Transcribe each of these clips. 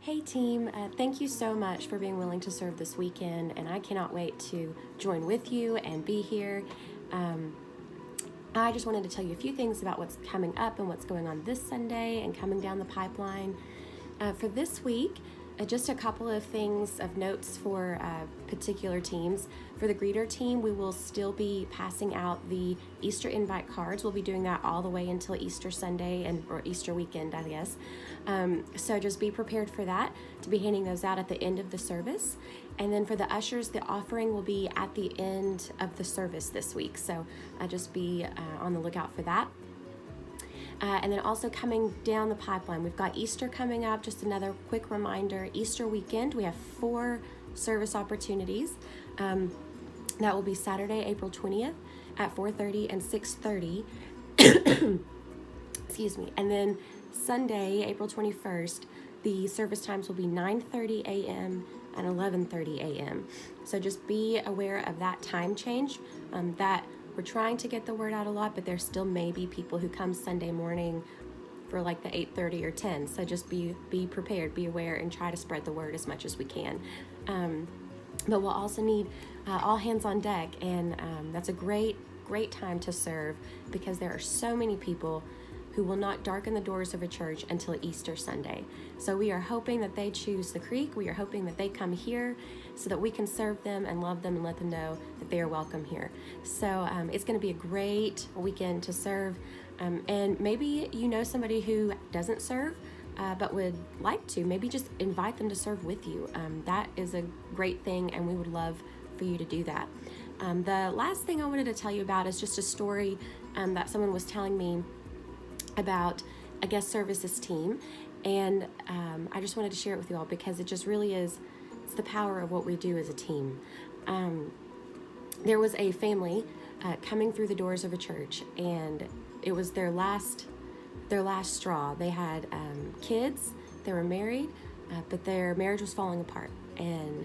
Hey team, thank you so much for being willing to serve this weekend, and I cannot wait to join with you and be here. Um, I just wanted to tell you a few things about what's coming up and what's going on this Sunday and coming down the pipeline. For this week, just a couple of things of notes for particular teams. For the greeter team, we will still be passing out the Easter invite cards. We'll be doing that all the way until Easter Sunday or Easter weekend, I guess. So just be prepared for that, to be handing those out at the end of the service. And then for the ushers, the offering will be at the end of the service this week. So just be on the lookout for that. And then also coming down the pipeline, we've got Easter coming up. Just another quick reminder, Easter weekend, we have 4 service opportunities. That will be Saturday, April 20th at 4:30 and 6:30. Excuse me. And then Sunday, April 21st, the service times will be 9:30 a.m. and 11:30 a.m. So just be aware of that time change. That we're trying to get the word out a lot, but there still may be people who come Sunday morning for like the 8:30 or 10. So just be prepared, be aware, and try to spread the word as much as we can. But we'll also need all hands on deck, and that's a great time to serve, because there are so many people who will not darken the doors of a church until Easter Sunday. So we are hoping that they choose the Creek. We are hoping that they come here so that we can serve them and love them and let them know that they are welcome here. So it's going to be a great weekend to serve. And maybe you know somebody who doesn't serve, but would like to. Maybe just invite them to serve with you. That is a great thing, and we would love for you to do that. The last thing I wanted to tell you about is just a story that someone was telling me about a guest services team, and I just wanted to share it with you all, because it just really is, it's the power of what we do as a team. There was a family coming through the doors of a church, and it was their last straw. They had kids, they were married, but their marriage was falling apart, and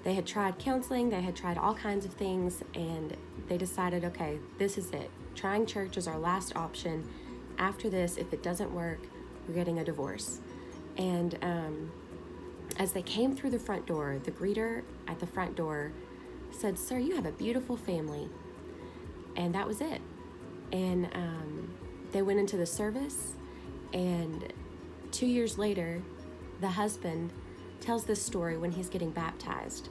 they had tried counseling, they had tried all kinds of things, and they decided, okay, this is it. Trying church is our last option. After this, if it doesn't work, we're getting a divorce. And as they came through the front door, the greeter at the front door said, "Sir, you have a beautiful family." And that was it. And they went into the service, and 2 years later, the husband tells this story when he's getting baptized.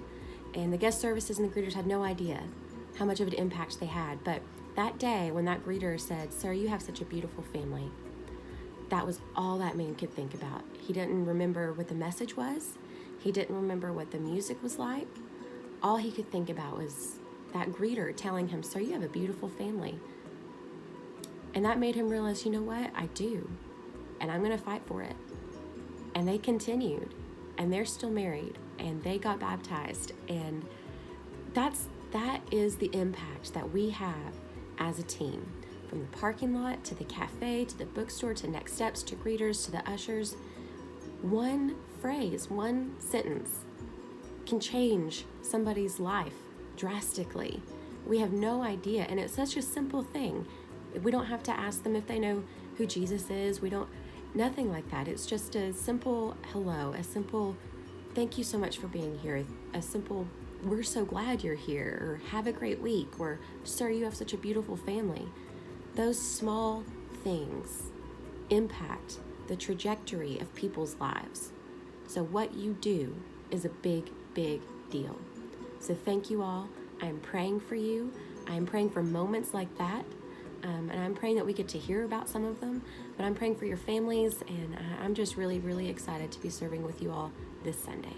And the guest services and the greeters had no idea how much of an impact they had. But that day, when that greeter said, "Sir, you have such a beautiful family," that was all that man could think about. He didn't remember what the message was. He didn't remember what the music was like. All he could think about was that greeter telling him, "Sir, you have a beautiful family." And that made him realize, you know what? I do. And I'm going to fight for it. And they continued. And they're still married. And they got baptized. And that is the impact that we have as a team. From the parking lot to the cafe to the bookstore to Next Steps to greeters to the ushers, one phrase, one sentence can change somebody's life drastically. We have no idea, and it's such a simple thing. We don't have to ask them if they know who Jesus is. Nothing like that. It's just a simple hello, a simple thank you so much for being here, a simple "we're so glad you're here," or "have a great week," or "Sir, you have such a beautiful family." Those small things impact the trajectory of people's lives. So what you do is a big, big deal. So thank you all. I'm praying for you. I'm praying for moments like that. And I'm praying that we get to hear about some of them. But I'm praying for your families, and I'm just really, really excited to be serving with you all this Sunday.